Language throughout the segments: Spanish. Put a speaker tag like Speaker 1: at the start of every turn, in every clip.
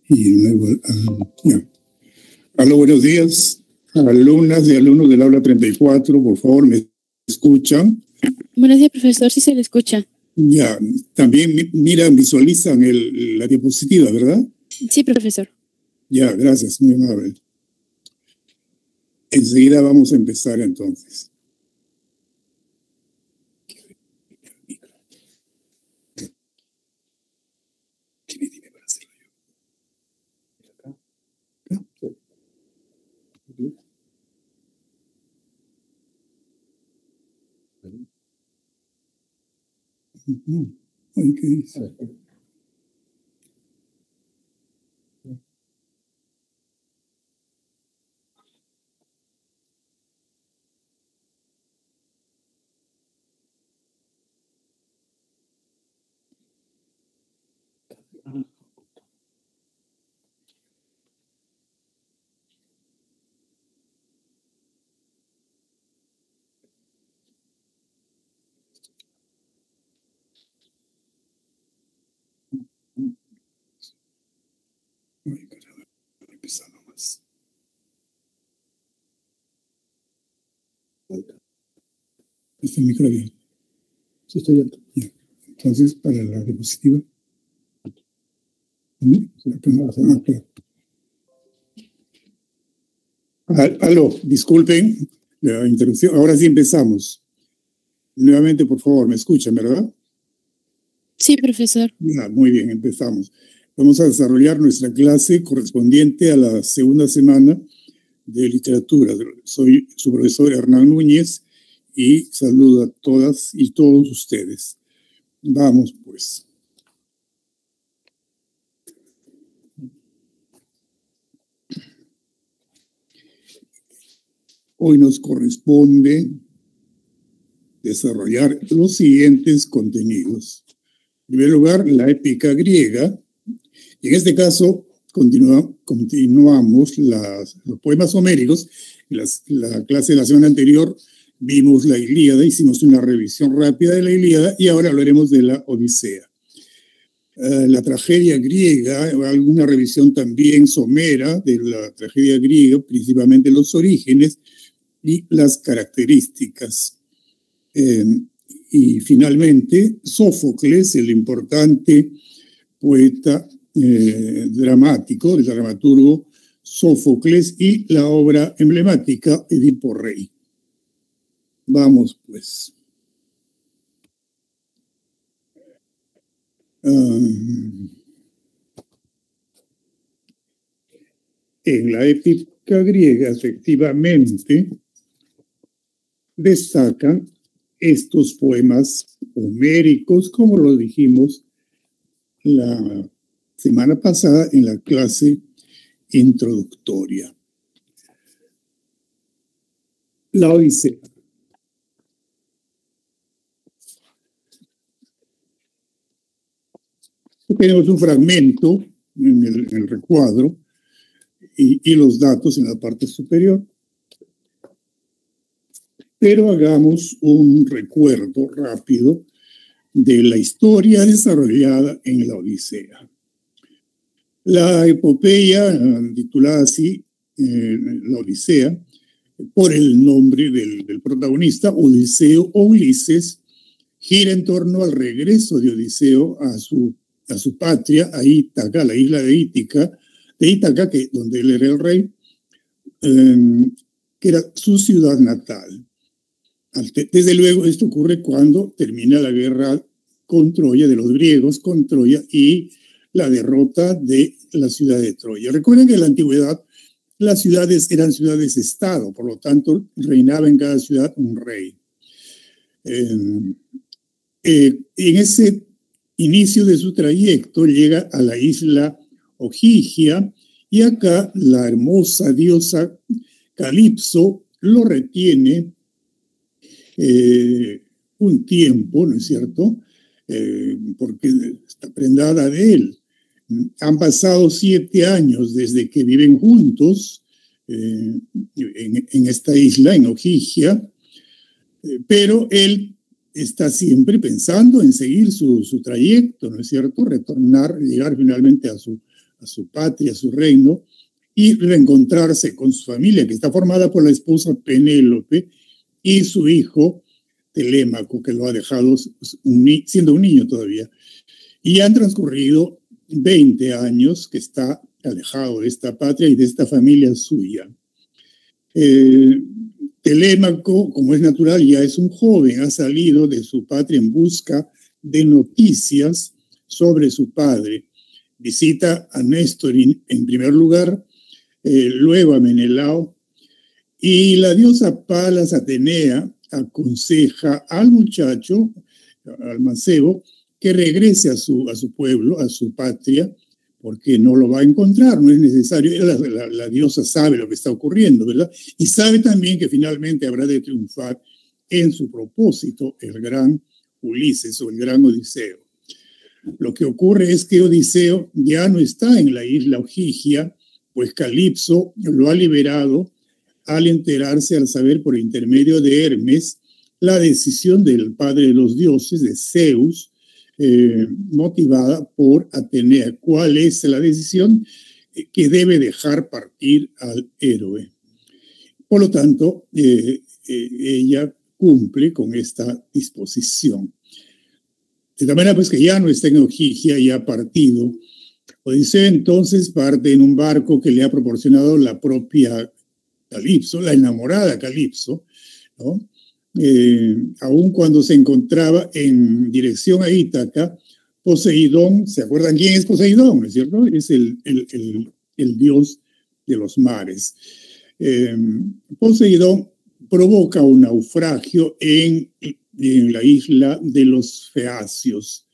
Speaker 1: Y luego, ya. Aló, buenos días, alumnas y alumnos del aula 34, por favor, ¿me escuchan?
Speaker 2: Buenos días, profesor, sí se le escucha.
Speaker 1: Ya, también miran, visualizan la diapositiva, ¿verdad?
Speaker 2: Sí, profesor.
Speaker 1: Ya, gracias, muy amable. Enseguida vamos a empezar entonces. Dime para hacerlo yo. ¿Acá? Ay, ¿qué dice? Ay, caramba, empezar nomás. ¿Está el micro abierto? Sí, está abierto. Ya. Entonces, para la diapositiva. Aló, disculpen la interrupción. Ahora sí empezamos. Nuevamente, por favor, ¿me escuchan, verdad?
Speaker 2: Sí, profesor.
Speaker 1: Ya, muy bien, empezamos. Vamos a desarrollar nuestra clase correspondiente a la segunda semana de literatura. Soy su profesor Hernán Núñez y saludo a todas y todos ustedes. Vamos, pues. Hoy nos corresponde desarrollar los siguientes contenidos. En primer lugar, la épica griega. Y en este caso, continuamos los poemas homéricos. En la clase de la semana anterior vimos la Ilíada, hicimos una revisión rápida de la Ilíada y ahora hablaremos de la Odisea. La tragedia griega, alguna revisión también somera de la tragedia griega, principalmente los orígenes y las características. Y finalmente, Sófocles, el importante poeta dramático, el dramaturgo Sófocles, y la obra emblemática Edipo Rey. Vamos, pues. En la épica griega, efectivamente, destacan estos poemas homéricos, como lo dijimos la semana pasada en la clase introductoria. La Odisea. Tenemos un fragmento en el recuadro y los datos en la parte superior. Pero hagamos un recuerdo rápido de la historia desarrollada en la Odisea. La epopeya, titulada así, la Odisea, por el nombre del protagonista, Odiseo o Ulises, gira en torno al regreso de Odiseo a su patria, a Ítaca, la isla de Ítaca, donde él era el rey, que era su ciudad natal. Desde luego, esto ocurre cuando termina la guerra con Troya, de los griegos con Troya, y la derrota de la ciudad de Troya. Recuerden que en la antigüedad las ciudades eran ciudades-estado, por lo tanto reinaba en cada ciudad un rey. En ese inicio de su trayecto llega a la isla Ogygia y acá la hermosa diosa Calipso lo retiene un tiempo, ¿no es cierto? Porque está prendada de él. Han pasado 7 años desde que viven juntos en esta isla, en Ogygia, pero él está siempre pensando en seguir su trayecto, ¿no es cierto? Retornar, llegar finalmente a a su patria, a su reino, y reencontrarse con su familia, que está formada por la esposa Penélope y su hijo Telémaco, que lo ha dejado siendo un niño todavía. Y han transcurrido 20 años que está alejado de esta patria y de esta familia suya. Telémaco, como es natural, ya es un joven, ha salido de su patria en busca de noticias sobre su padre. Visita a Néstor en primer lugar, luego a Menelao, y la diosa Palas Atenea aconseja al muchacho, al mancebo, que regrese a su pueblo, a su patria, porque no lo va a encontrar, no es necesario. La diosa sabe lo que está ocurriendo, ¿verdad? Y sabe también que finalmente habrá de triunfar en su propósito el gran Ulises o el gran Odiseo. Lo que ocurre es que Odiseo ya no está en la isla Ogygia, pues Calipso lo ha liberado al enterarse, al saber por intermedio de Hermes, la decisión del padre de los dioses, de Zeus, motivada por Atenea. ¿Cuál es la decisión? Que debe dejar partir al héroe. Por lo tanto, ella cumple con esta disposición. De tal manera pues que ya no está en Ogygia, ya ha partido. Odiseo entonces parte en un barco que le ha proporcionado la propia Calipso, la enamorada Calipso, ¿no? Aun cuando se encontraba en dirección a Ítaca, Poseidón, ¿se acuerdan quién es Poseidón? ¿No es cierto? Es el dios de los mares. Poseidón provoca un naufragio en la isla de los Feacios.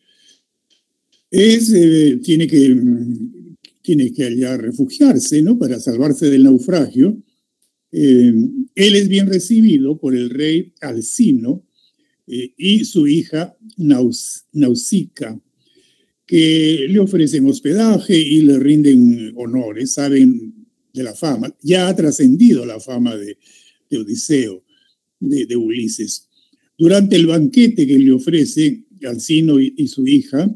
Speaker 1: Tiene que allá refugiarse, ¿no? Para salvarse del naufragio. Él es bien recibido por el rey Alcino y su hija Nausica, que le ofrecen hospedaje y le rinden honores, saben de la fama. Ya ha trascendido la fama de Odiseo, de Ulises. Durante el banquete que le ofrece Alcino y su hija,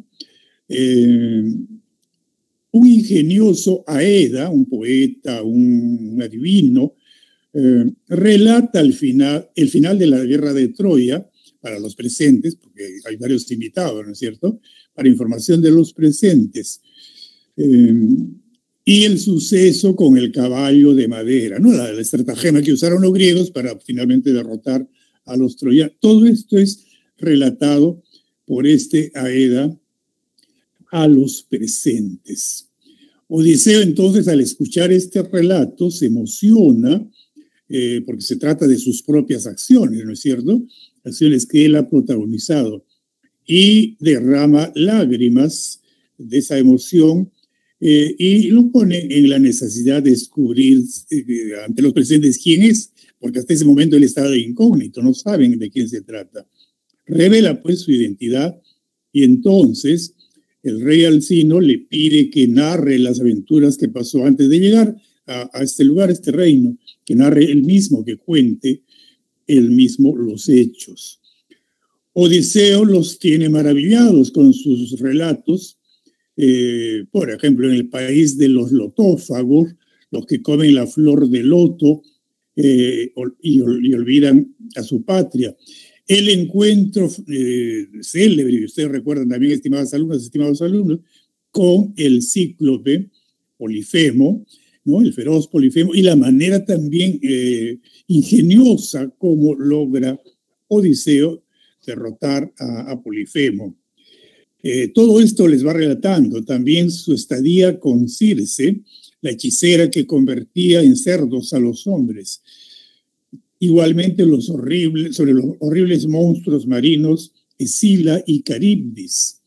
Speaker 1: un ingenioso Aeda, un poeta, un adivino, relata el final de la guerra de Troya para los presentes, porque hay varios invitados, ¿no es cierto?, para información de los presentes, y el suceso con el caballo de madera, ¿no?, la estratagema que usaron los griegos para finalmente derrotar a los troyanos. Todo esto es relatado por este Aeda a los presentes. Odiseo entonces, al escuchar este relato, se emociona, porque se trata de sus propias acciones, ¿no es cierto? Acciones que él ha protagonizado, y derrama lágrimas de esa emoción y lo pone en la necesidad de descubrir ante los presentes quién es, porque hasta ese momento él estaba de incógnito, no saben de quién se trata. Revela pues su identidad y entonces el rey Alcino le pide que narre las aventuras que pasó antes de llegar a este lugar, a este reino, que narre él mismo, que cuente él mismo los hechos. Odiseo los tiene maravillados con sus relatos, por ejemplo, en el país de los lotófagos, los que comen la flor de loto y olvidan a su patria. El encuentro célebre, y ustedes recuerdan también, estimados alumnos, con el cíclope Polifemo, ¿no?, el feroz Polifemo, y la manera también ingeniosa como logra Odiseo derrotar a Polifemo. Todo esto les va relatando también su estadía con Circe, la hechicera que convertía en cerdos a los hombres. Igualmente sobre los horribles monstruos marinos Escila y Caribdis,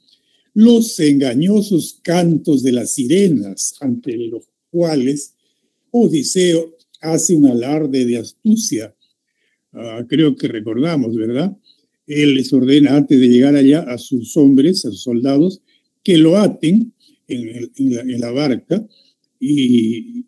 Speaker 1: los engañosos cantos de las sirenas, ante los cuales Odiseo hace un alarde de astucia. Creo que recordamos, ¿verdad? Él les ordena antes de llegar allá a sus hombres, a sus soldados, que lo aten en la barca y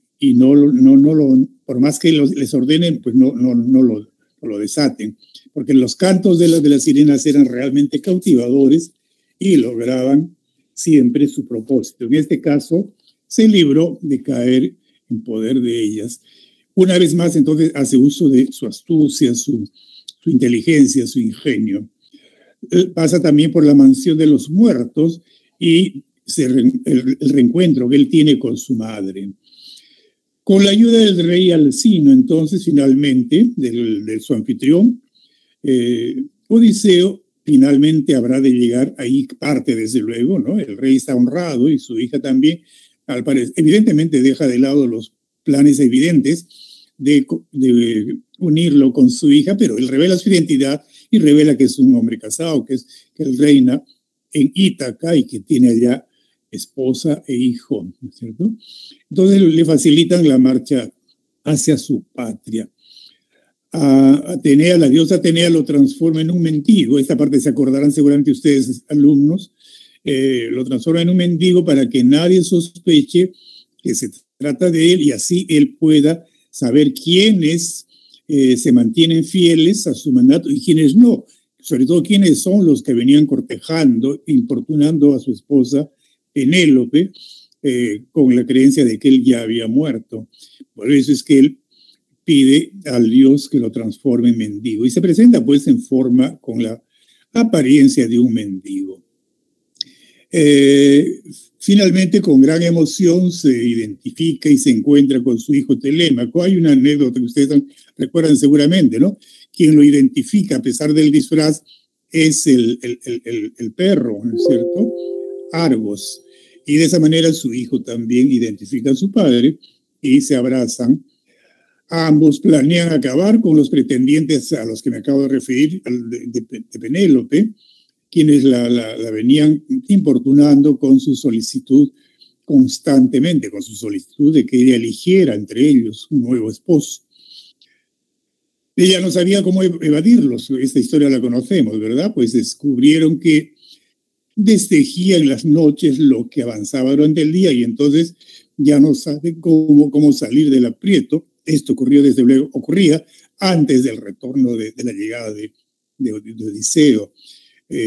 Speaker 1: por más que les ordenen, pues no lo desaten, porque los cantos de las sirenas eran realmente cautivadores y lograban siempre su propósito. En este caso, se libró de caer en poder de ellas. Una vez más, entonces, hace uso de su astucia, su inteligencia, su ingenio. Pasa también por la mansión de los muertos y el reencuentro que él tiene con su madre. Con la ayuda del rey Alcino, entonces, finalmente, de su anfitrión, Odiseo finalmente habrá de llegar, ahí parte desde luego, ¿no? El rey está honrado y su hija también, al parecer, evidentemente deja de lado los planes evidentes de unirlo con su hija, pero él revela su identidad y revela que es un hombre casado, que él reina en Ítaca y que tiene allá esposa e hijo, ¿no es cierto? Entonces le facilitan la marcha hacia su patria. Atenea, la diosa Atenea, lo transforma en un mendigo. Esta parte se acordarán seguramente ustedes, alumnos. Lo transforma en un mendigo para que nadie sospeche que se trata de él y así él pueda saber quiénes se mantienen fieles a su mandato y quiénes no. Sobre todo quiénes son los que venían cortejando, importunando a su esposa Penélope con la creencia de que él ya había muerto. Por eso es que él pide al dios que lo transforme en mendigo y se presenta pues en forma con la apariencia de un mendigo. Finalmente, con gran emoción, se identifica y se encuentra con su hijo Telémaco. Hay una anécdota que ustedes recuerdan seguramente, ¿no? Quien lo identifica a pesar del disfraz es el perro, ¿no es cierto? Argos. Y de esa manera su hijo también identifica a su padre y se abrazan. Ambos planean acabar con los pretendientes a los que me acabo de referir, de Penélope, quienes la venían importunando con su solicitud constantemente, con su solicitud de que ella eligiera entre ellos un nuevo esposo. Ella no sabía cómo evadirlos, esta historia la conocemos, ¿verdad? Pues descubrieron que destejían en las noches lo que avanzaba durante el día y entonces ya no saben cómo salir del aprieto. Esto ocurría antes del retorno de la llegada de Odiseo.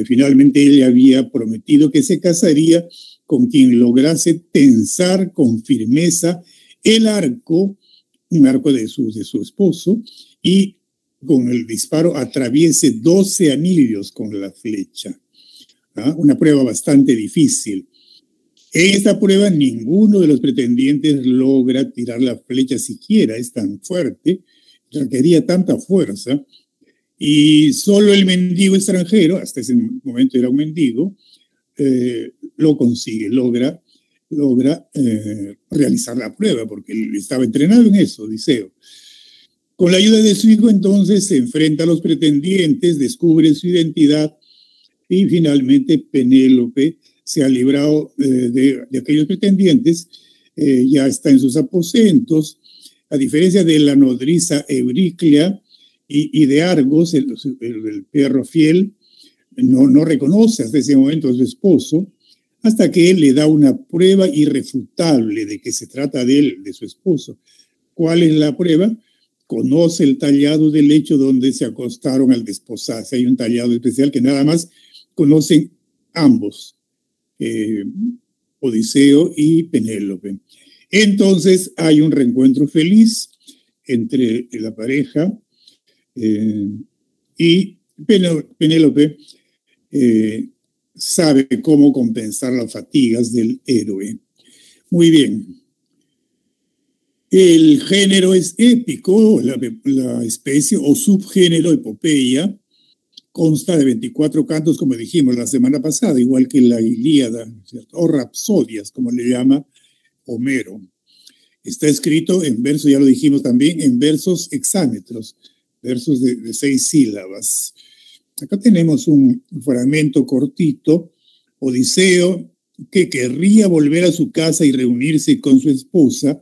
Speaker 1: Finalmente ella había prometido que se casaría con quien lograse tensar con firmeza el arco, un arco de su esposo, y con el disparo atraviese 12 anillos con la flecha. Una prueba bastante difícil. En esta prueba ninguno de los pretendientes logra tirar la flecha siquiera, es tan fuerte, requería tanta fuerza, y solo el mendigo extranjero, hasta ese momento era un mendigo, lo consigue, logra realizar la prueba, porque él estaba entrenado en eso, Odiseo. Con la ayuda de su hijo, entonces, se enfrenta a los pretendientes, descubre su identidad, y finalmente Penélope se ha librado de aquellos pretendientes, ya está en sus aposentos, a diferencia de la nodriza Euriclea y de Argos, el perro fiel, no reconoce hasta ese momento a su esposo, hasta que él le da una prueba irrefutable de que se trata de él, de su esposo. ¿Cuál es la prueba? Conoce el tallado del lecho donde se acostaron al desposarse. Hay un tallado especial que nada más conocen ambos, Odiseo y Penélope. Entonces hay un reencuentro feliz entre la pareja y Penélope sabe cómo compensar las fatigas del héroe. Muy bien. El género es épico, la especie o subgénero epopeya consta de 24 cantos, como dijimos la semana pasada, igual que la Ilíada, ¿cierto? O rapsodias, como le llama Homero. Está escrito en versos, ya lo dijimos también, en versos hexámetros, versos de 6 sílabas. Acá tenemos un fragmento cortito. Odiseo, que querría volver a su casa y reunirse con su esposa,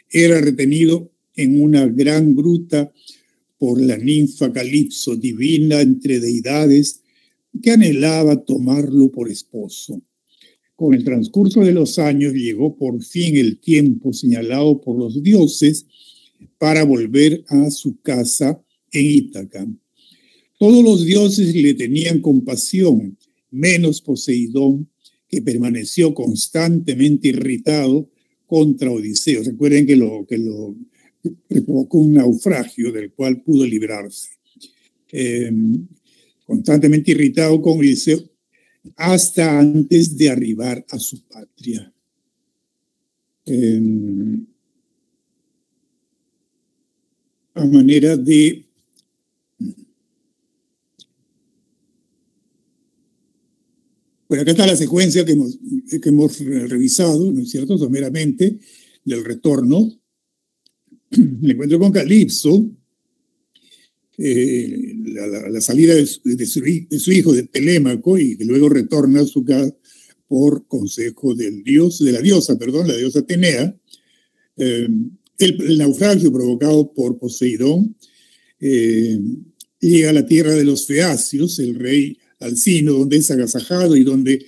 Speaker 1: era retenido en una gran gruta por la ninfa Calipso, divina entre deidades, que anhelaba tomarlo por esposo. Con el transcurso de los años llegó por fin el tiempo señalado por los dioses para volver a su casa en Ítaca. Todos los dioses le tenían compasión, menos Poseidón, que permaneció constantemente irritado contra Odiseo. Recuerden que lo provocó un naufragio del cual pudo librarse. Constantemente irritado con Odiseo hasta antes de arribar a su patria. A manera de bueno, acá está la secuencia que hemos revisado, ¿no es cierto?, someramente, del retorno. El encuentro con Calipso, la salida de su hijo, de Telémaco, y que luego retorna a su casa por consejo de la diosa Atenea. El naufragio provocado por Poseidón llega a la tierra de los feacios, el rey Alcino, donde es agasajado y donde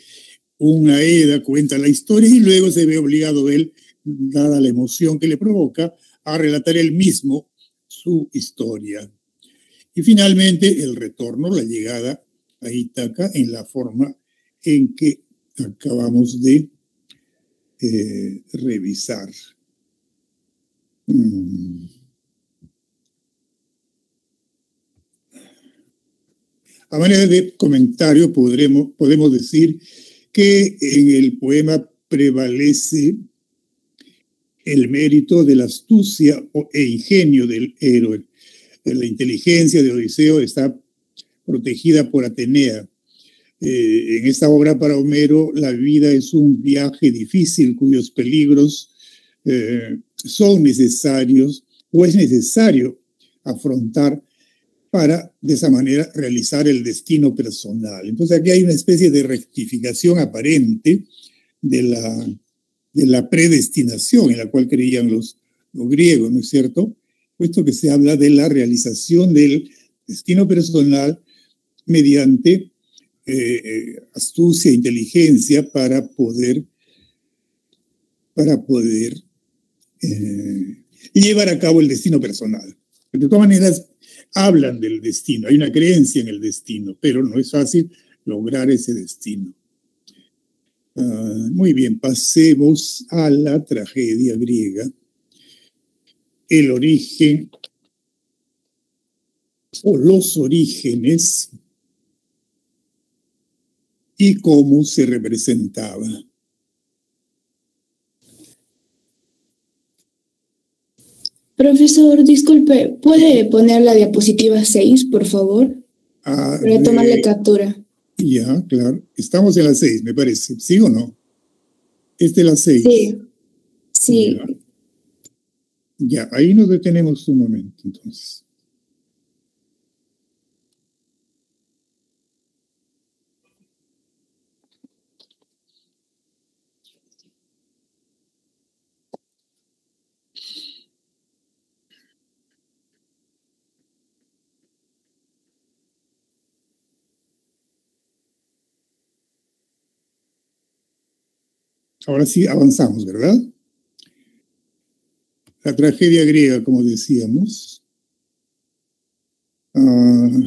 Speaker 1: un Aeda cuenta la historia, y luego se ve obligado él, dada la emoción que le provoca, a relatar él mismo su historia. Y finalmente el retorno, la llegada a Ítaca en la forma en que acabamos de revisar. A manera de comentario podemos decir que en el poema prevalece el mérito de la astucia e ingenio del héroe. La inteligencia de Odiseo está protegida por Atenea. En esta obra para Homero, la vida es un viaje difícil cuyos peligros son necesarios o es necesario afrontar para de esa manera realizar el destino personal. Entonces aquí hay una especie de rectificación aparente de la predestinación en la cual creían los griegos, ¿no es cierto? Puesto que se habla de la realización del destino personal mediante astucia e inteligencia para poder llevar a cabo el destino personal. De todas maneras, hablan del destino, hay una creencia en el destino, pero no es fácil lograr ese destino. Muy bien, pasemos a la tragedia griega. El origen o los orígenes y cómo se representaba.
Speaker 2: Profesor, disculpe, ¿puede poner la diapositiva 6, por favor? Para tomarle captura.
Speaker 1: Ya, claro. Estamos en la 6, me parece. ¿Sí o no? Esta es la 6.
Speaker 2: Sí.
Speaker 1: Ya, ahí nos detenemos un momento, entonces. Ahora sí avanzamos, ¿verdad? La tragedia griega, como decíamos,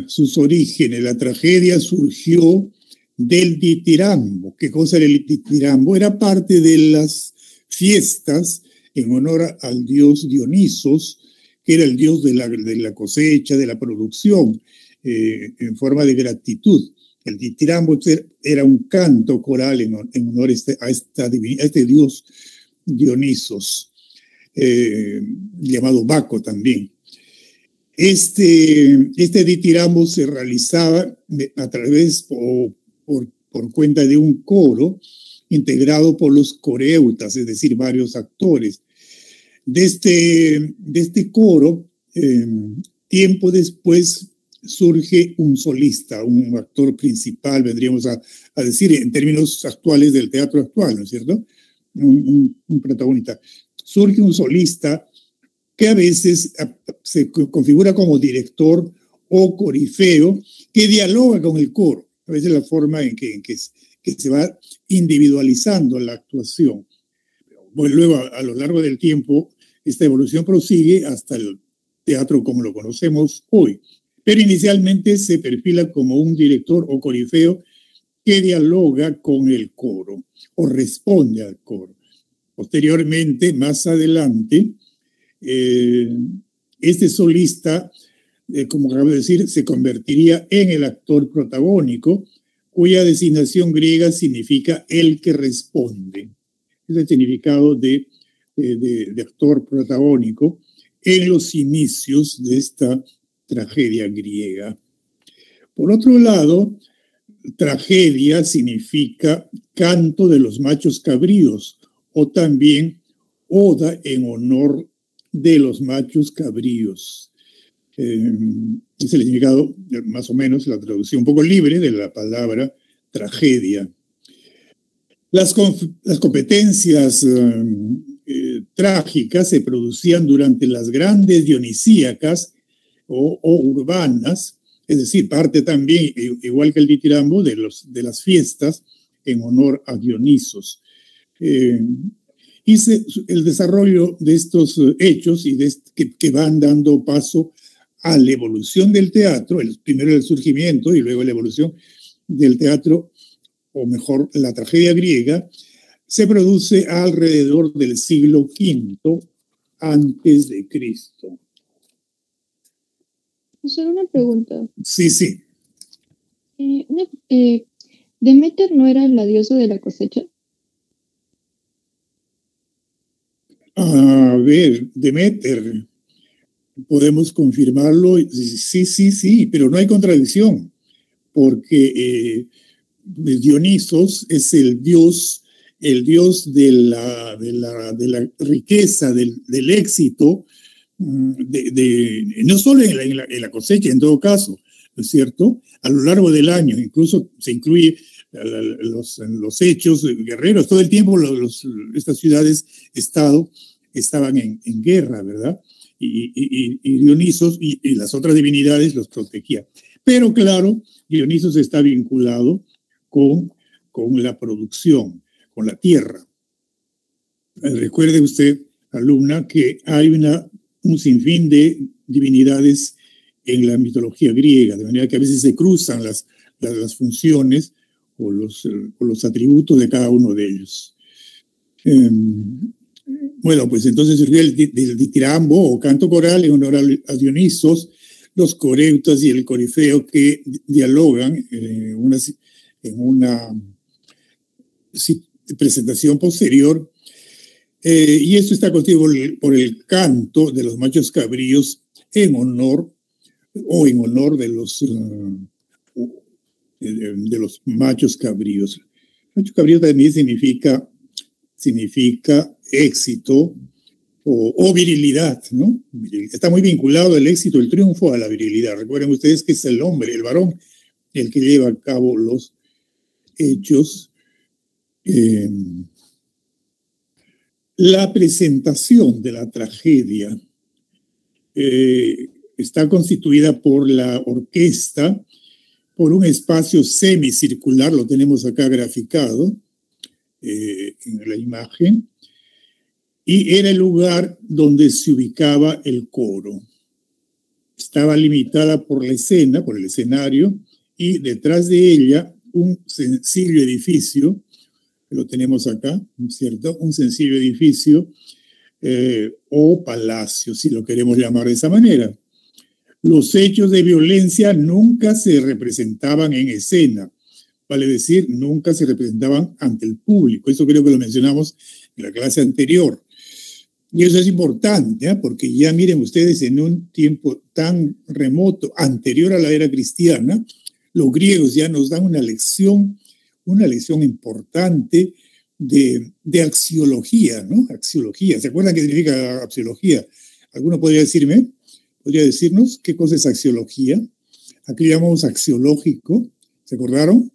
Speaker 1: sus orígenes. La tragedia surgió del ditirambo. ¿Qué cosa era el ditirambo? Era parte de las fiestas en honor al dios Dionisos, que era el dios de la cosecha, de la producción, en forma de gratitud. El ditirambo era un canto coral en honor a este dios Dionisos, llamado Baco también. Este ditirambo se realizaba a través o por cuenta de un coro integrado por los coreutas, es decir, varios actores. De este coro, tiempo después surge un solista, un actor principal, vendríamos a decir en términos actuales del teatro actual, ¿no es cierto? Un protagonista. Surge un solista que a veces se configura como director o corifeo, que dialoga con el coro. A veces la forma en que se va individualizando la actuación. Bueno, luego, a lo largo del tiempo, esta evolución prosigue hasta el teatro como lo conocemos hoy. Pero inicialmente se perfila como un director o corifeo que dialoga con el coro o responde al coro. Posteriormente, más adelante, este solista, como acabo de decir, se convertiría en el actor protagónico, cuya designación griega significa el que responde. Es el significado de actor protagónico en los inicios de esta tragedia griega. Por otro lado, tragedia significa canto de los machos cabríos o también oda en honor de los machos cabríos. Es el significado, más o menos, la traducción un poco libre de la palabra tragedia. Las competencias trágicas se producían durante las grandes dionisíacas o urbanas, es decir, parte también, igual que el ditirambo, de las fiestas en honor a Dionisos. Y el desarrollo de estos hechos y que van dando paso a la evolución del teatro, primero el surgimiento y luego la evolución del teatro, o mejor, la tragedia griega, se produce alrededor del siglo V antes de Cristo.
Speaker 2: Solo una pregunta.
Speaker 1: Sí.
Speaker 2: ¿Demeter no era la diosa de la cosecha?
Speaker 1: A ver, Demeter, podemos confirmarlo, sí, pero no hay contradicción, porque Dionisos es el dios de la riqueza, del éxito, no solo en la cosecha, en todo caso, ¿no es cierto? A lo largo del año, incluso se incluye los hechos guerreros, todo el tiempo estas ciudades-estado estaban en guerra, ¿verdad? Y Dionisos y las otras divinidades los protegían. Pero claro, Dionisos está vinculado con la producción, con la tierra. Recuerde usted, alumna, que hay un sinfín de divinidades en la mitología griega, de manera que a veces se cruzan las funciones o los atributos de cada uno de ellos. Bueno, pues entonces surgió el ditirambo o canto coral en honor a Dionisos, los coreutas y el corifeo que dialogan en una presentación posterior. Y esto está constituido por el canto de los machos cabríos en honor de los machos cabríos. Macho cabrío también significa éxito o virilidad, ¿no? Está muy vinculado el éxito, el triunfo a la virilidad. Recuerden ustedes que es el hombre, el varón, el que lleva a cabo los hechos. La presentación de la tragedia está constituida por la orquesta, por un espacio semicircular, lo tenemos acá graficado en la imagen, y era el lugar donde se ubicaba el coro. Estaba limitada por la escena, por el escenario, y detrás de ella un sencillo edificio, lo tenemos acá, ¿cierto? Un sencillo edificio o palacio, si lo queremos llamar de esa manera. Los hechos de violencia nunca se representaban en escena, vale decir, nunca se representaban ante el público. Eso creo que lo mencionamos en la clase anterior. Y eso es importante, porque ya miren ustedes, en un tiempo tan remoto, anterior a la era cristiana, los griegos ya nos dan una lección importante de axiología, ¿no? Axiología. ¿Se acuerdan qué significa axiología? ¿Alguno podría decirnos qué cosa es axiología? Aquí llamamos axiológico. ¿Se acordaron?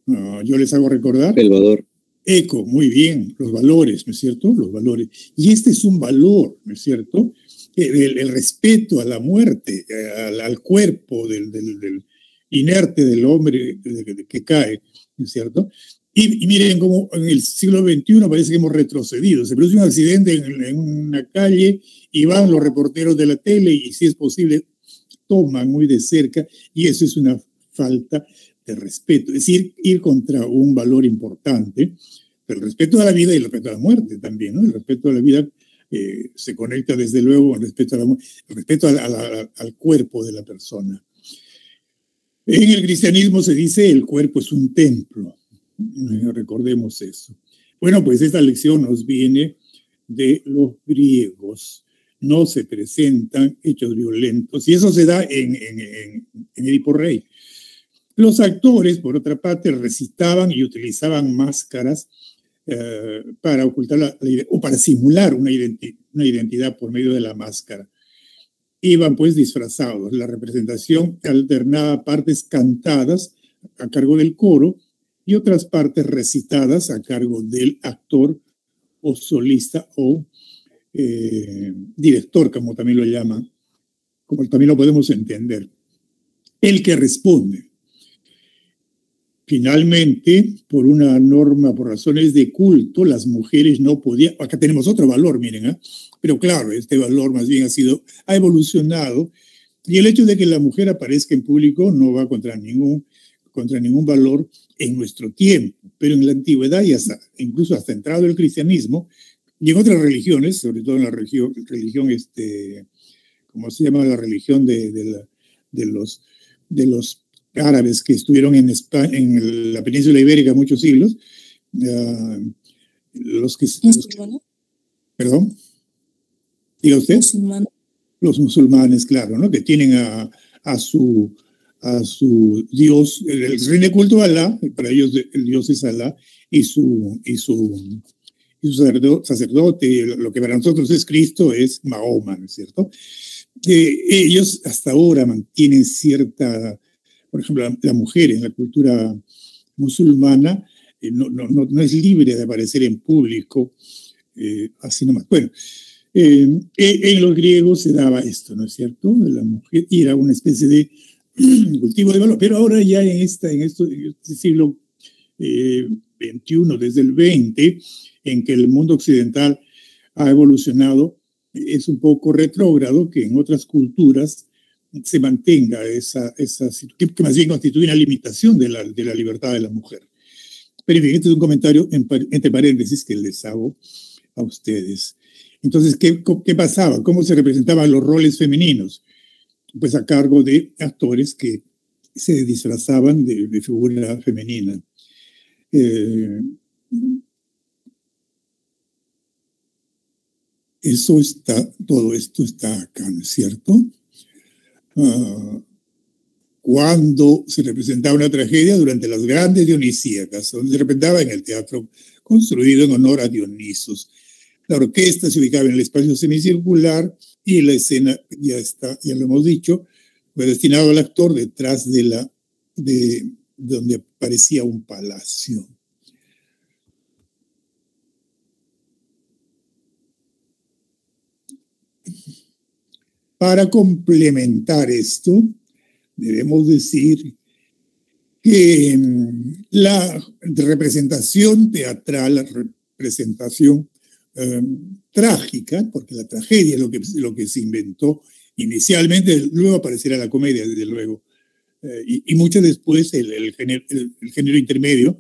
Speaker 1: No, yo les hago recordar.
Speaker 3: El valor.
Speaker 1: Eco, muy bien, los valores, ¿no es cierto? Los valores. Y este es un valor, ¿no es cierto? El respeto a la muerte, al cuerpo del inerte del hombre que cae, ¿no es cierto? Y miren cómo en el siglo XXI parece que hemos retrocedido. Se produce un accidente en una calle y van los reporteros de la tele y, si es posible, toman muy de cerca, y eso es una falta de respeto. Es decir, ir contra un valor importante el respeto a la vida y el respeto a la muerte también, ¿no? El respeto a la vida se conecta desde luego con el respeto a la muerte, el respeto al cuerpo de la persona. En el cristianismo se dice el cuerpo es un templo, recordemos eso. Bueno, pues esta lección nos viene de los griegos. No se presentan hechos violentos, y eso se da en Edipo Rey. Los actores, por otra parte, recitaban y utilizaban máscaras para ocultar o para simular una identidad por medio de la máscara. Iban pues disfrazados. La representación alternaba partes cantadas a cargo del coro y otras partes recitadas a cargo del actor o solista o director, como también lo llaman, como también lo podemos entender. El que responde. Finalmente, por una norma, por razones de culto, las mujeres no podían. Acá tenemos otro valor, miren, pero claro, este valor más bien ha evolucionado, y el hecho de que la mujer aparezca en público no va contra ningún valor en nuestro tiempo, pero en la antigüedad y incluso hasta entrado el cristianismo y en otras religiones, sobre todo en la religión ¿cómo se llama? La religión de los árabes que estuvieron en España, en la península ibérica muchos siglos, perdón, diga usted. Los musulmanes, claro, ¿no? Que tienen a su Dios, el rinde culto a Alá, para ellos el Dios es Alá, y su sacerdote, lo que para nosotros es Cristo, es Mahoma, ¿no es cierto? Ellos hasta ahora mantienen cierta, por ejemplo, la mujer en la cultura musulmana no es libre de aparecer en público, así nomás. Bueno, en los griegos se daba esto, ¿no es cierto? La mujer era una especie de cultivo de valor, pero ahora ya en este siglo XXI, desde el XX, en que el mundo occidental ha evolucionado, es un poco retrógrado que en otras culturas se mantenga que más bien constituye una limitación de la libertad de la mujer. Pero en fin, este es un comentario entre paréntesis que les hago a ustedes. Entonces, ¿qué pasaba? ¿Cómo se representaban los roles femeninos? Pues a cargo de actores que se disfrazaban de figura femenina. Todo esto está acá, ¿no es cierto? Cuando se representaba una tragedia durante las grandes dionisíacas, donde se representaba en el teatro construido en honor a Dionisos. La orquesta se ubicaba en el espacio semicircular y la escena, ya lo hemos dicho, fue destinado al actor detrás de donde aparecía un palacio. Para complementar esto, debemos decir que la representación teatral, la representación trágica, porque la tragedia es lo que se inventó inicialmente, luego aparecerá la comedia, desde luego, y mucho después el género intermedio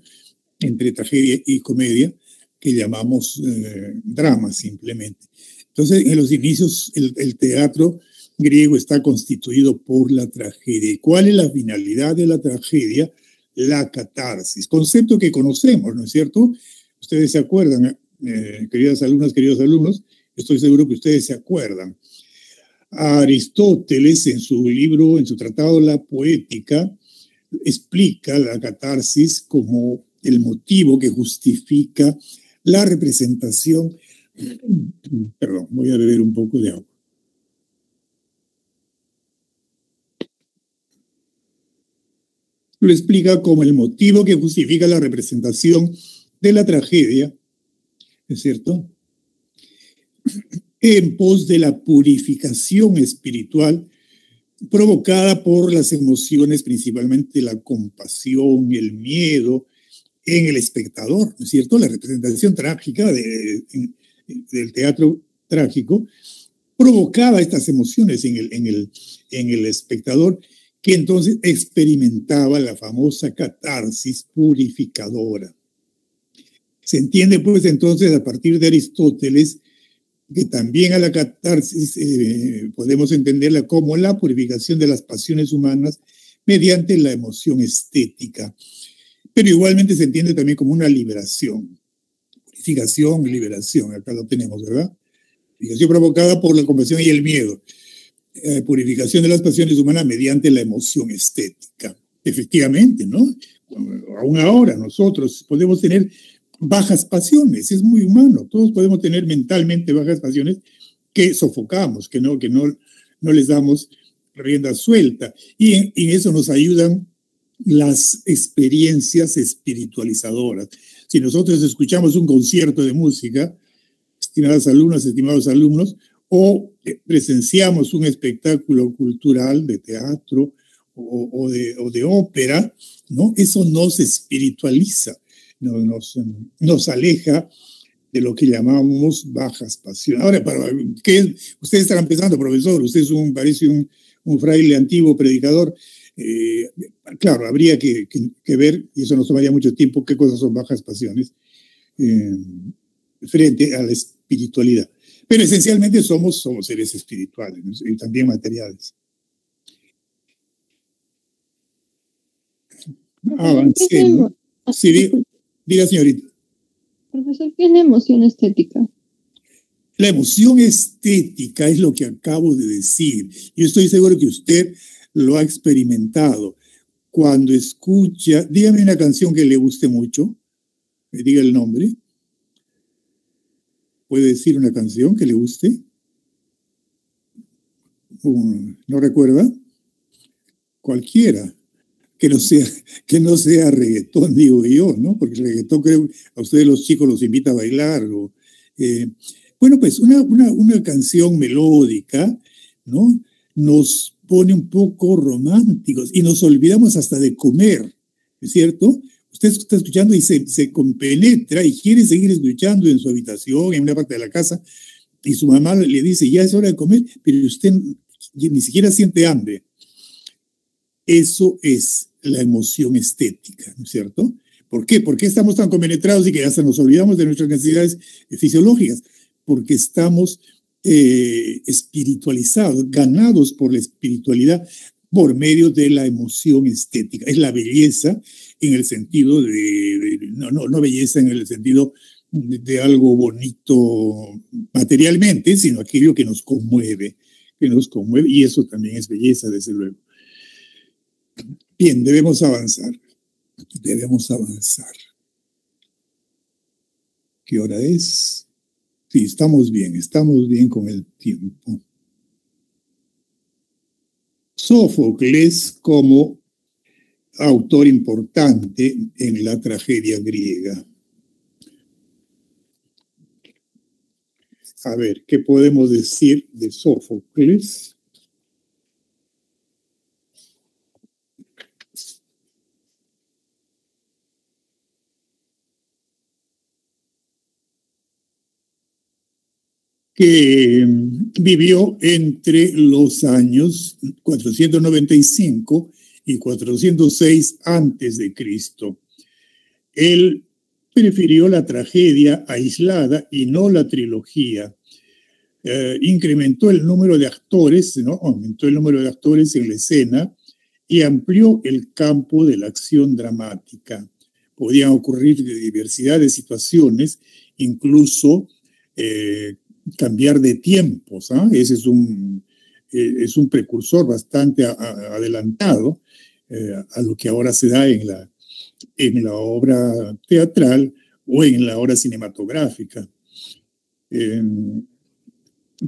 Speaker 1: entre tragedia y comedia, que llamamos drama simplemente. Entonces, en los inicios, el teatro griego está constituido por la tragedia. ¿Y cuál es la finalidad de la tragedia? La catarsis, concepto que conocemos, ¿no es cierto? Ustedes se acuerdan, queridas alumnas, queridos alumnos, estoy seguro que ustedes se acuerdan. Aristóteles, en su libro, en su tratado La Poética, explica la catarsis como el motivo que justifica la representación. Perdón, voy a beber un poco de agua. Lo explica como el motivo que justifica la representación de la tragedia, ¿es cierto? En pos de la purificación espiritual provocada por las emociones, principalmente la compasión, el miedo, en el espectador, ¿no es cierto? La representación trágica del teatro trágico provocaba estas emociones en el espectador, que entonces experimentaba la famosa catarsis purificadora. Se entiende pues entonces a partir de Aristóteles que también a la catarsis podemos entenderla como la purificación de las pasiones humanas mediante la emoción estética. Pero igualmente se entiende también como una liberación. Purificación y liberación, acá lo tenemos, ¿verdad? Purificación provocada por la compasión y el miedo. Purificación de las pasiones humanas mediante la emoción estética. Efectivamente, ¿no? Aún ahora nosotros podemos tener bajas pasiones, es muy humano. Todos podemos tener mentalmente bajas pasiones que sofocamos, que no les damos rienda suelta. Y en eso nos ayudan las experiencias espiritualizadoras. Si nosotros escuchamos un concierto de música, estimadas alumnas, estimados alumnos, o presenciamos un espectáculo cultural de teatro o de ópera, ¿no? Eso nos espiritualiza, nos aleja de lo que llamamos bajas pasiones. Ahora, ustedes estarán pensando, profesor, usted parece un fraile antiguo predicador. Claro, habría que ver, y eso nos tomaría mucho tiempo, qué cosas son bajas pasiones frente a la espiritualidad. Pero esencialmente somos seres espirituales, ¿no? Y también materiales. Avancemos. Sí, diga, señorita.
Speaker 2: Profesor, ¿qué es la emoción estética?
Speaker 1: La emoción estética es lo que acabo de decir. Yo estoy seguro que usted lo ha experimentado. Cuando escucha, dígame una canción que le guste mucho, me diga el nombre. ¿Puede decir una canción que le guste? ¿No recuerda? Cualquiera. Que no sea reggaetón, digo yo, ¿no? Porque el reggaetón, creo, a ustedes los chicos los invita a bailar. Bueno, pues una canción melódica, ¿no? Nos pone un poco románticos y nos olvidamos hasta de comer, ¿es cierto? Usted está escuchando y se compenetra y quiere seguir escuchando en su habitación, en una parte de la casa, y su mamá le dice, ya es hora de comer, pero usted ni siquiera siente hambre. Eso es la emoción estética, ¿no es cierto? ¿Por qué? ¿Por qué estamos tan compenetrados y que hasta nos olvidamos de nuestras necesidades fisiológicas? Porque estamos espiritualizados, ganados por la espiritualidad por medio de la emoción estética. Es la belleza en el sentido no belleza en el sentido de algo bonito materialmente, sino aquello que nos conmueve, y eso también es belleza, desde luego. Bien, debemos avanzar. ¿Qué hora es? Sí, estamos bien con el tiempo. Sófocles como autor importante en la tragedia griega. A ver, ¿qué podemos decir de Sófocles? Que vivió entre los años 495 y 406 antes de Cristo. Él prefirió la tragedia aislada y no la trilogía. Incrementó el número de actores, ¿no? Aumentó el número de actores en la escena y amplió el campo de la acción dramática. Podían ocurrir diversidad de situaciones, incluso cambiar de tiempos, ¿eh? Ese es un precursor bastante adelantado a lo que ahora se da en la obra teatral o en la obra cinematográfica.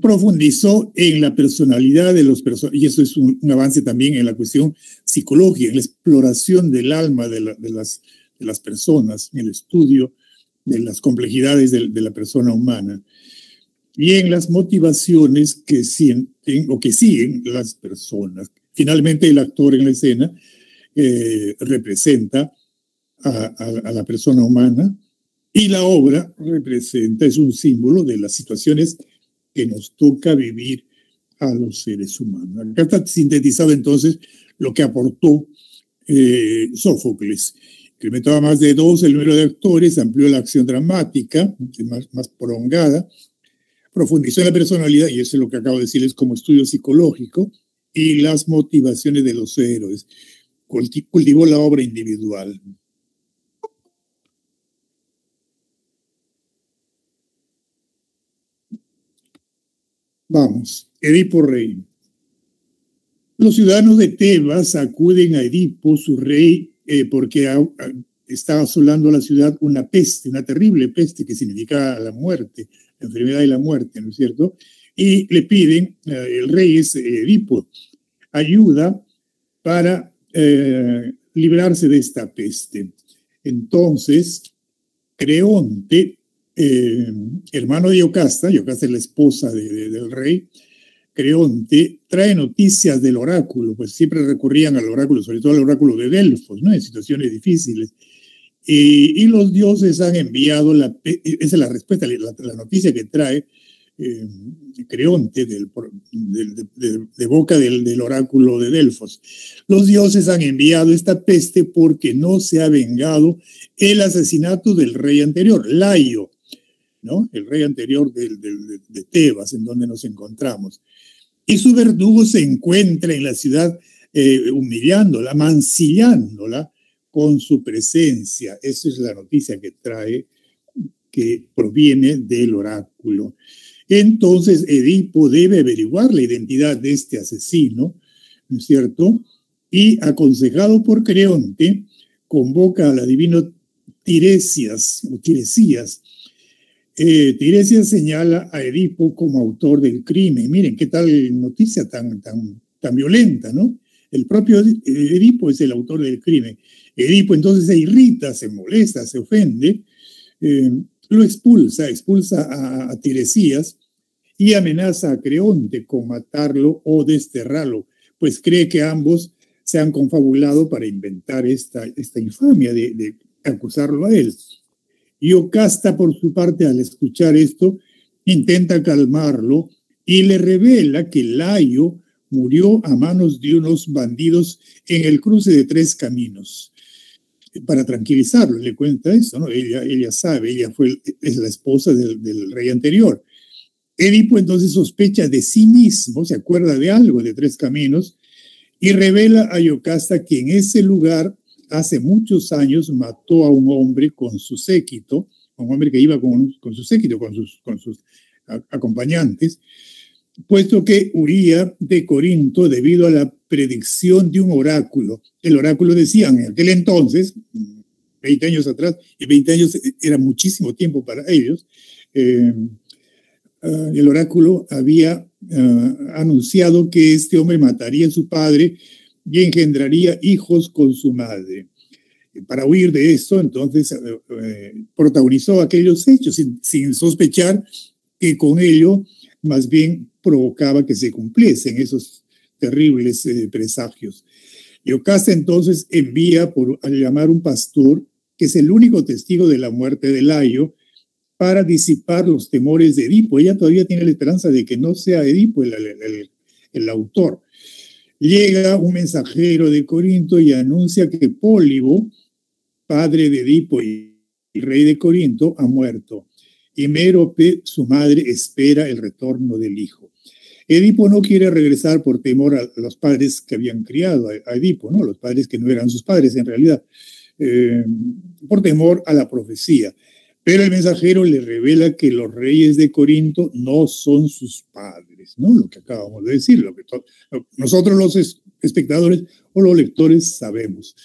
Speaker 1: Profundizó en la personalidad de los personajes, y eso es un avance también en la cuestión psicológica, en la exploración del alma de las personas, en el estudio de las complejidades de la persona humana, y en las motivaciones que sienten o que siguen las personas. Finalmente, el actor en la escena representa a la persona humana, y la obra es un símbolo de las situaciones que nos toca vivir a los seres humanos. Acá está sintetizado entonces lo que aportó Sófocles. incrementó a más de 2 el número de actores, amplió la acción dramática, más prolongada, profundizó en la personalidad, y eso es lo que acabo de decirles como estudio psicológico, y las motivaciones de los héroes. Cultivó la obra individual. Vamos, Edipo Rey. Los ciudadanos de Tebas acuden a Edipo, su rey, porque estaba asolando la ciudad una peste, una terrible peste que significa la muerte, la enfermedad y la muerte, ¿no es cierto? Y le piden, el rey es Edipo, ayuda para librarse de esta peste. Entonces, Creonte, hermano de Iocasta es la esposa del rey, Creonte, trae noticias del oráculo, pues siempre recurrían al oráculo, sobre todo al oráculo de Delfos, ¿no? En situaciones difíciles. Y los dioses han enviado, esa es la respuesta, la noticia que trae Creonte de boca del oráculo de Delfos. Los dioses han enviado esta peste porque no se ha vengado el asesinato del rey anterior, Layo, ¿no? El rey anterior de Tebas, en donde nos encontramos. Y su verdugo se encuentra en la ciudad humillándola, mancillándola con su presencia. Esa es la noticia que trae, que proviene del oráculo. Entonces Edipo debe averiguar la identidad de este asesino, ¿no es cierto? Y aconsejado por Creonte, convoca al adivino Tiresias, o Tiresias. Tiresias señala a Edipo como autor del crimen. Miren, qué tal noticia tan violenta, ¿no? El propio Edipo es el autor del crimen. Edipo entonces se irrita, se molesta, se ofende, lo expulsa a Tiresias y amenaza a Creonte con matarlo o desterrarlo, pues cree que ambos se han confabulado para inventar esta infamia de acusarlo a él. Iocasta, por su parte, al escuchar esto, intenta calmarlo y le revela que Layo murió a manos de unos bandidos en el cruce de 3 caminos. Para tranquilizarlo, le cuenta eso, ¿no? Ella sabe, es la esposa del rey anterior. Edipo entonces sospecha de sí mismo, se acuerda de algo de 3 caminos, y revela a Iocasta que en ese lugar hace muchos años mató a un hombre con su séquito, un hombre que iba con su séquito, con sus acompañantes, puesto que huía de Corinto debido a la predicción de un oráculo. El oráculo decía en aquel entonces, 20 años atrás, y 20 años era muchísimo tiempo para ellos, el oráculo había anunciado que este hombre mataría a su padre y engendraría hijos con su madre. Para huir de eso, entonces protagonizó aquellos hechos sin sospechar que con ello más bien provocaba que se cumpliesen esos terribles presagios. Iocasta entonces envía a llamar un pastor, que es el único testigo de la muerte de Layo, para disipar los temores de Edipo. Ella todavía tiene la esperanza de que no sea Edipo el autor. Llega un mensajero de Corinto y anuncia que Pólibo, padre de Edipo y rey de Corinto, ha muerto. Y Mérope, su madre, espera el retorno del hijo. Edipo no quiere regresar por temor a los padres que habían criado a Edipo, ¿no? Los padres que no eran sus padres en realidad, por temor a la profecía. Pero el mensajero le revela que los reyes de Corinto no son sus padres, ¿no? Lo que acabamos de decir, lo que nosotros los espectadores o los lectores sabemos.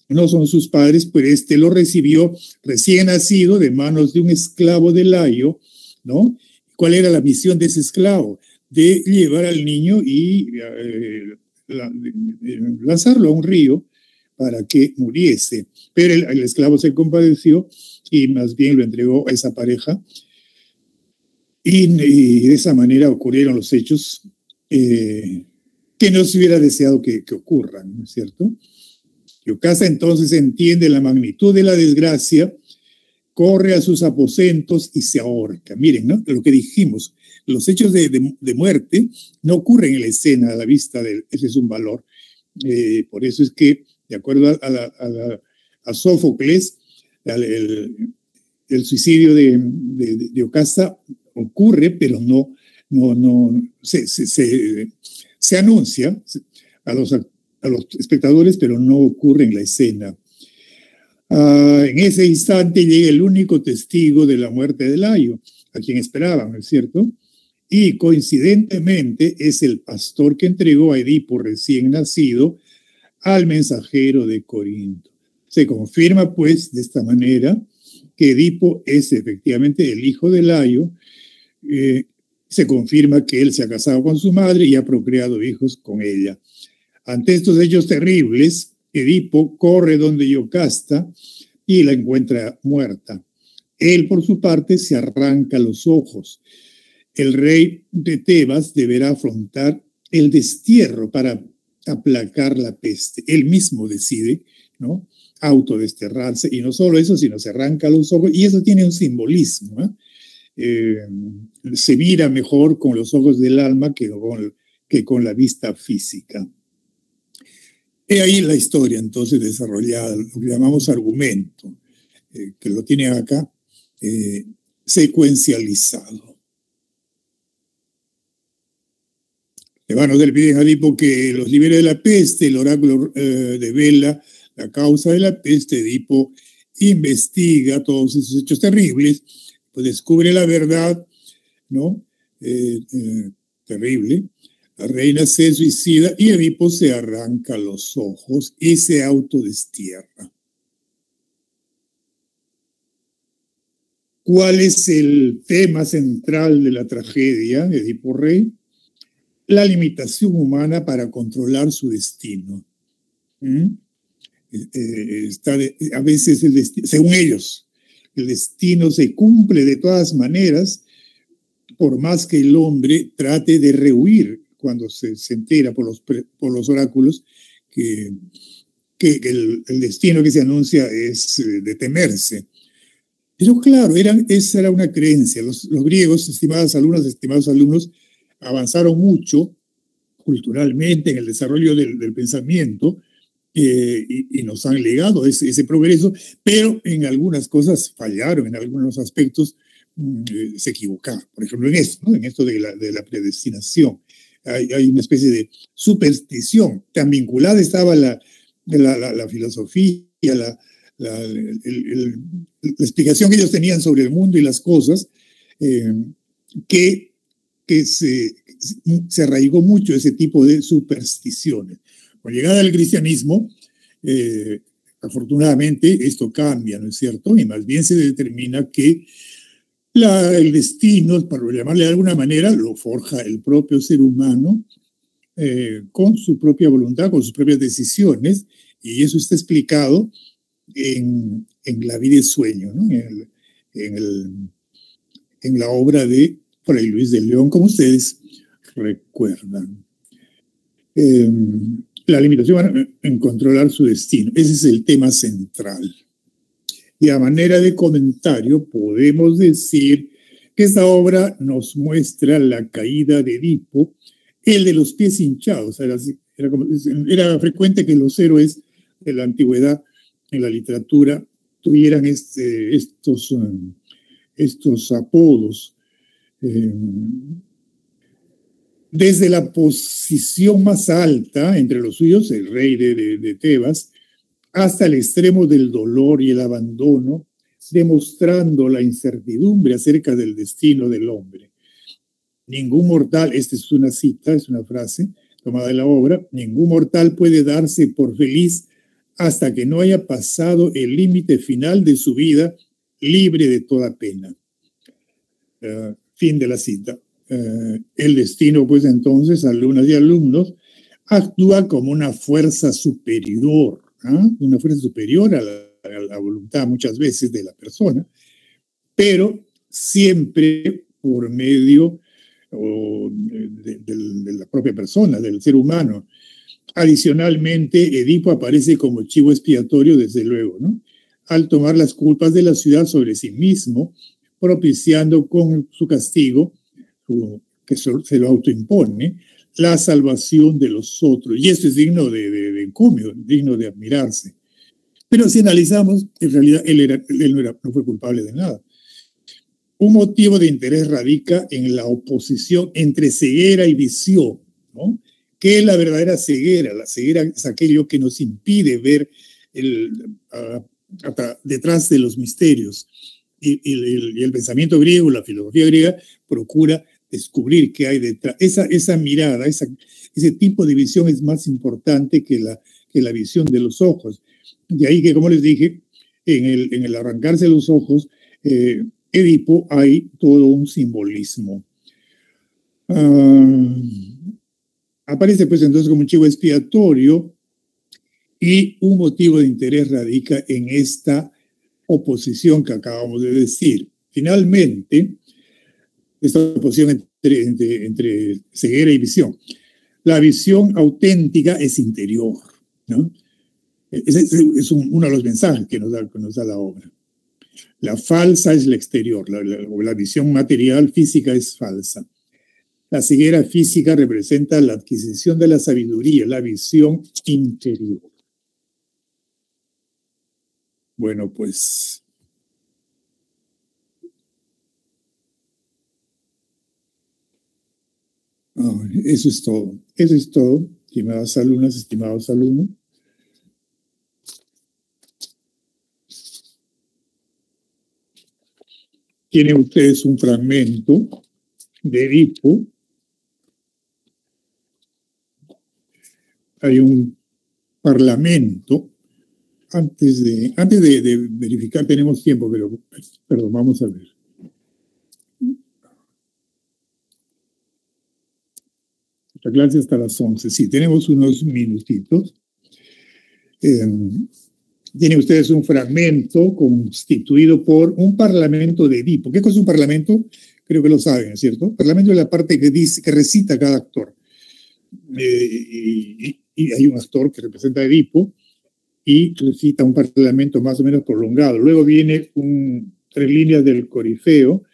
Speaker 1: No son sus padres, pero este lo recibió recién nacido de manos de un esclavo de Layo, ¿no? ¿Cuál era la misión de ese esclavo? De llevar al niño y lanzarlo a un río para que muriese. Pero el esclavo se compadeció y más bien lo entregó a esa pareja. Y de esa manera ocurrieron los hechos que no se hubiera deseado que ocurran, ¿no es cierto? Iocasta entonces entiende la magnitud de la desgracia, corre a sus aposentos y se ahorca. Miren, ¿no? Lo que dijimos, los hechos de muerte no ocurren en la escena a la vista ese es un valor. Por eso es que, de acuerdo a a Sófocles, el suicidio de Yocasta ocurre, pero no se anuncia a los espectadores, pero no ocurre en la escena. En ese instante llega el único testigo de la muerte de Layo, a quien esperaban, ¿no es cierto? Y coincidentemente es el pastor que entregó a Edipo recién nacido al mensajero de Corinto. Se confirma, pues, de esta manera que Edipo es efectivamente el hijo de Layo. Se confirma que él se ha casado con su madre y ha procreado hijos con ella. Ante estos hechos terribles, Edipo corre donde Yocasta y la encuentra muerta. Él, por su parte, se arranca los ojos. El rey de Tebas deberá afrontar el destierro para aplacar la peste. Él mismo decide, ¿no?, autodesterrarse, y no solo eso, sino se arranca los ojos, y eso tiene un simbolismo, se mira mejor con los ojos del alma que con la vista física. He ahí la historia entonces desarrollada, lo que llamamos argumento, que lo tiene acá secuencializado. Tebanos le piden a Edipo que los libere de la peste. El oráculo devela la causa de la peste. Edipo investiga todos esos hechos terribles, pues descubre la verdad, ¿no? Terrible. La reina se suicida y Edipo se arranca los ojos y se autodestierra. ¿Cuál es el tema central de la tragedia de Edipo Rey? La limitación humana para controlar su destino. A veces, según ellos, el destino se cumple de todas maneras, por más que el hombre trate de rehuir cuando se entera por los oráculos que el destino que se anuncia es de temerse. Pero claro, esa era una creencia. Los griegos, estimados alumnos, avanzaron mucho culturalmente en el desarrollo del pensamiento y nos han legado ese progreso, pero en algunas cosas fallaron, en algunos aspectos se equivocaron. Por ejemplo, en esto de la predestinación. Hay una especie de superstición. Tan vinculada estaba la filosofía, la explicación que ellos tenían sobre el mundo y las cosas, que se arraigó mucho ese tipo de supersticiones. Con llegada del cristianismo, afortunadamente esto cambia, ¿no es cierto? Y más bien se determina que el destino, para llamarle de alguna manera, lo forja el propio ser humano con su propia voluntad, con sus propias decisiones, y eso está explicado en La vida y sueño, ¿no? En la obra de Fray Luis de León, como ustedes recuerdan. La limitación en controlar su destino. Ese es el tema central. Y a manera de comentario podemos decir que esta obra nos muestra la caída de Edipo, el de los pies hinchados. Era frecuente que los héroes de la antigüedad en la literatura tuvieran estos apodos. Desde la posición más alta entre los suyos, el rey de Tebas, hasta el extremo del dolor y el abandono, demostrando la incertidumbre acerca del destino del hombre. Ningún mortal, esta es una cita, es una frase tomada de la obra, ningún mortal puede darse por feliz hasta que no haya pasado el límite final de su vida libre de toda pena. Fin de la cita. El destino, pues entonces, alumnas y alumnos, actúa como una fuerza superior, una fuerza superior a la voluntad muchas veces de la persona, pero siempre por medio de la propia persona, del ser humano. Adicionalmente, Edipo aparece como chivo expiatorio, desde luego, ¿no?, al tomar las culpas de la ciudad sobre sí mismo, propiciando con su castigo, que se lo autoimpone, la salvación de los otros. Y esto es digno de encomio, digno de admirarse. Pero si analizamos, en realidad él no fue culpable de nada. Un motivo de interés radica en la oposición entre ceguera y visión, ¿no? ¿Qué es la verdadera ceguera? La ceguera es aquello que nos impide ver detrás de los misterios. Y el pensamiento griego, la filosofía griega, procura descubrir qué hay detrás. Esa mirada, ese tipo de visión es más importante que la visión de los ojos. De ahí que, como les dije, en el arrancarse los ojos, Edipo hay todo un simbolismo. Aparece pues entonces como un chivo expiatorio y un motivo de interés radica en esta oposición que acabamos de decir. Finalmente, esta oposición entre ceguera y visión. La visión auténtica es interior, ¿no? Es uno de los mensajes que nos da la obra. La falsa es la exterior, la visión material física es falsa. La ceguera física representa la adquisición de la sabiduría, la visión interior. Bueno, pues eso es todo. Eso es todo, estimadas alumnas, estimados alumnos. Tienen ustedes un fragmento de Edipo. Hay un parlamento. Antes de verificar, tenemos tiempo, pero perdón, vamos a ver. La clase hasta las 11. Sí, tenemos unos minutitos. Tienen ustedes un fragmento constituido por un parlamento de Edipo. ¿Qué cosa es un parlamento? Creo que lo saben, ¿no es cierto? El parlamento es la parte que recita cada actor. Y hay un actor que representa a Edipo y recita un parlamento más o menos prolongado. Luego viene 3 líneas del Corifeo,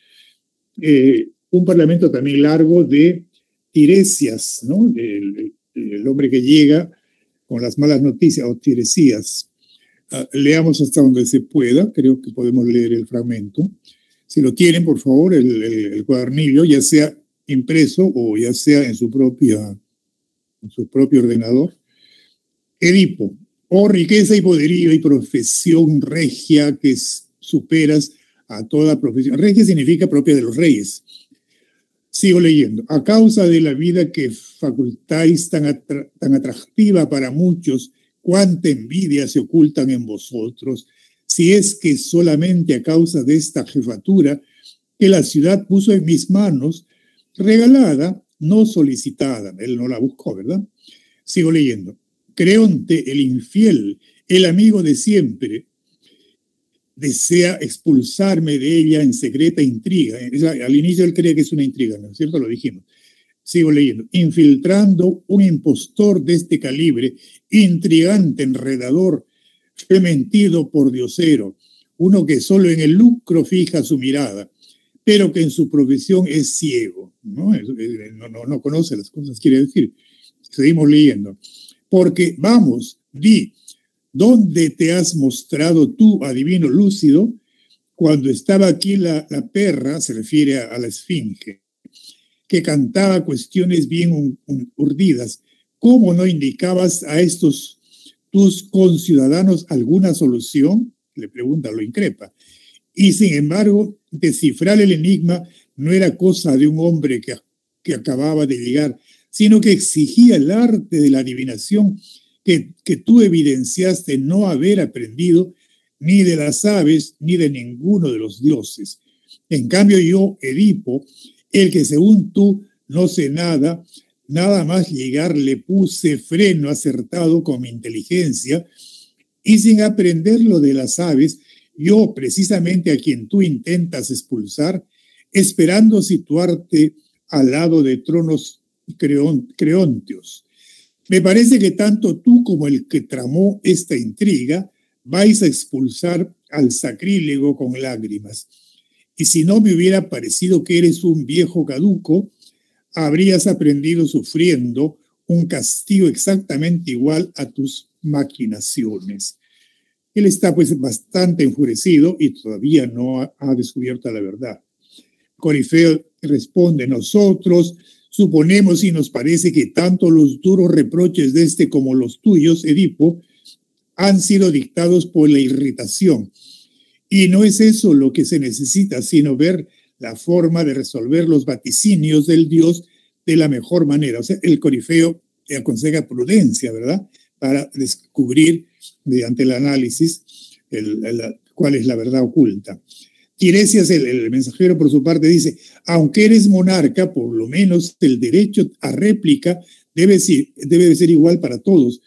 Speaker 1: un parlamento también largo de Tiresias, ¿no? El hombre que llega con las malas noticias, o Tiresías. Leamos hasta donde se pueda, creo que podemos leer el fragmento. Si lo tienen, por favor, el cuadernillo, ya sea impreso o ya sea en su propio ordenador. Edipo, oh riqueza y poderío y profesión regia que superas a toda profesión. Regia significa propia de los reyes. Sigo leyendo. A causa de la vida que facultáis tan atractiva para muchos, cuánta envidia se ocultan en vosotros, si es que solamente a causa de esta jefatura que la ciudad puso en mis manos, regalada, no solicitada. Él no la buscó, ¿verdad? Sigo leyendo. Creonte, el infiel, el amigo de siempre, desea expulsarme de ella en secreta intriga. Al inicio él cree que es una intriga, ¿no es cierto? Lo dijimos. Sigo leyendo. Infiltrando un impostor de este calibre, intrigante, enredador, fementido por diosero, uno que solo en el lucro fija su mirada, pero que en su profesión es ciego, ¿no? No conoce las cosas, quiere decir. Seguimos leyendo. Porque, vamos, di, ¿dónde te has mostrado tú, adivino lúcido, cuando estaba aquí la perra, se refiere a la esfinge, que cantaba cuestiones bien urdidas? ¿Cómo no indicabas a estos tus conciudadanos alguna solución? Le pregunta, lo increpa. Y sin embargo, descifrar el enigma no era cosa de un hombre que acababa de llegar, sino que exigía el arte de la adivinación que tú evidenciaste no haber aprendido ni de las aves ni de ninguno de los dioses. En cambio yo, Edipo, el que según tú no sé nada, nada más llegar le puse freno acertado con mi inteligencia, y sin aprender lo de las aves, yo precisamente a quien tú intentas expulsar, esperando situarte al lado de tronos creontios. Me parece que tanto tú como el que tramó esta intriga vais a expulsar al sacrílego con lágrimas. Y si no me hubiera parecido que eres un viejo caduco, habrías aprendido sufriendo un castigo exactamente igual a tus maquinaciones. Él está pues bastante enfurecido y todavía no ha descubierto la verdad. Corifeo responde: nosotros suponemos y nos parece que tanto los duros reproches de este como los tuyos, Edipo, han sido dictados por la irritación. Y no es eso lo que se necesita, sino ver la forma de resolver los vaticinios del Dios de la mejor manera. O sea, el Corifeo aconseja prudencia, ¿verdad? Para descubrir mediante el análisis cuál es la verdad oculta. Tiresias, el mensajero, por su parte, dice: aunque eres monarca, por lo menos el derecho a réplica debe ser igual para todos.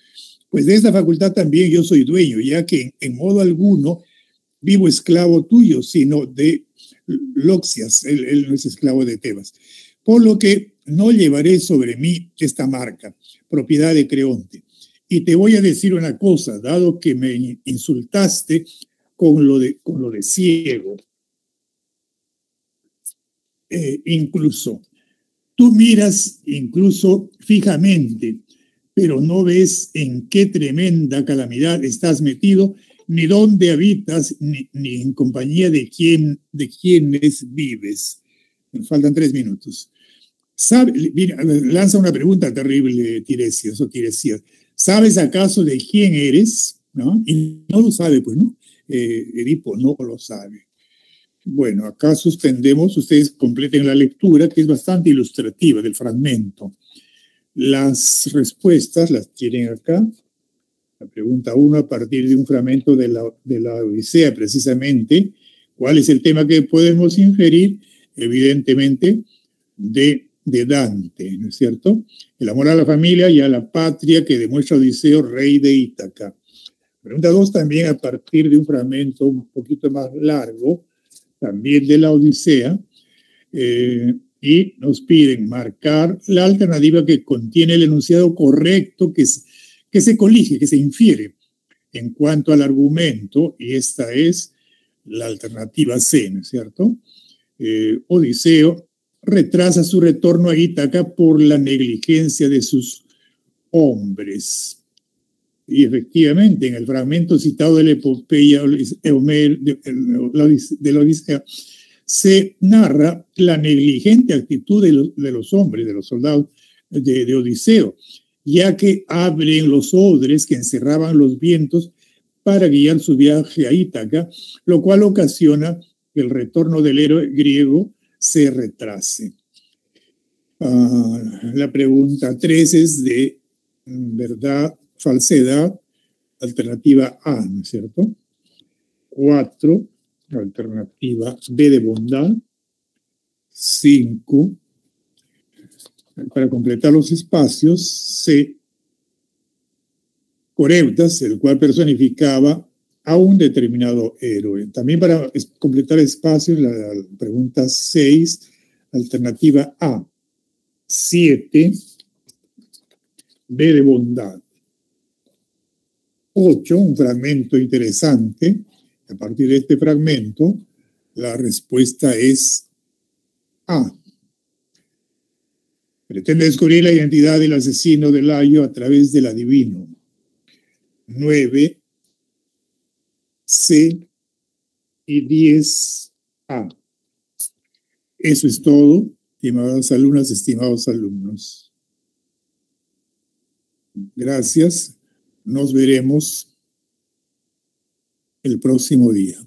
Speaker 1: Pues de esta facultad también yo soy dueño, ya que en modo alguno vivo esclavo tuyo, sino de Loxias, él no es esclavo de Tebas. Por lo que no llevaré sobre mí esta marca, propiedad de Creonte. Y te voy a decir una cosa, dado que me insultaste con lo de ciego. Incluso, tú miras incluso fijamente, pero no ves en qué tremenda calamidad estás metido, ni dónde habitas, ni en compañía de quiénes vives. Me faltan 3 minutos. Mira, lanza una pregunta terrible, Tiresias. ¿Sabes acaso de quién eres? ¿No? Y no lo sabe, pues, ¿no? Edipo no lo sabe. Bueno, acá suspendemos, ustedes completen la lectura, que es bastante ilustrativa del fragmento. Las respuestas las tienen acá. La pregunta 1, a partir de un fragmento de la Odisea, precisamente. ¿Cuál es el tema que podemos inferir? Evidentemente, de Dante, ¿no es cierto? El amor a la familia y a la patria que demuestra Odiseo, rey de Ítaca. Pregunta 2, también a partir de un fragmento un poquito más largo, también de la Odisea, y nos piden marcar la alternativa que contiene el enunciado correcto que se colige, que se infiere en cuanto al argumento, y esta es la alternativa C, ¿no es cierto? Odiseo retrasa su retorno a Ítaca por la negligencia de sus hombres. Y efectivamente, en el fragmento citado de la epopeya de la Odisea, se narra la negligente actitud de los hombres, de los soldados de Odiseo, ya que abren los odres que encerraban los vientos para guiar su viaje a Ítaca, lo cual ocasiona que el retorno del héroe griego se retrase. La pregunta 3 es de verdad, falsedad, alternativa A, ¿no es cierto? 4, alternativa B de bondad. 5, para completar los espacios, C, Coreutas, el cual personificaba a un determinado héroe. También para completar espacios, la pregunta 6, alternativa A. 7, B de bondad. 8, un fragmento interesante. A partir de este fragmento, la respuesta es A. Pretende descubrir la identidad del asesino de Layo a través del adivino. 9, C y 10, A. Eso es todo, estimadas alumnas, estimados alumnos. Gracias. Nos veremos el próximo día.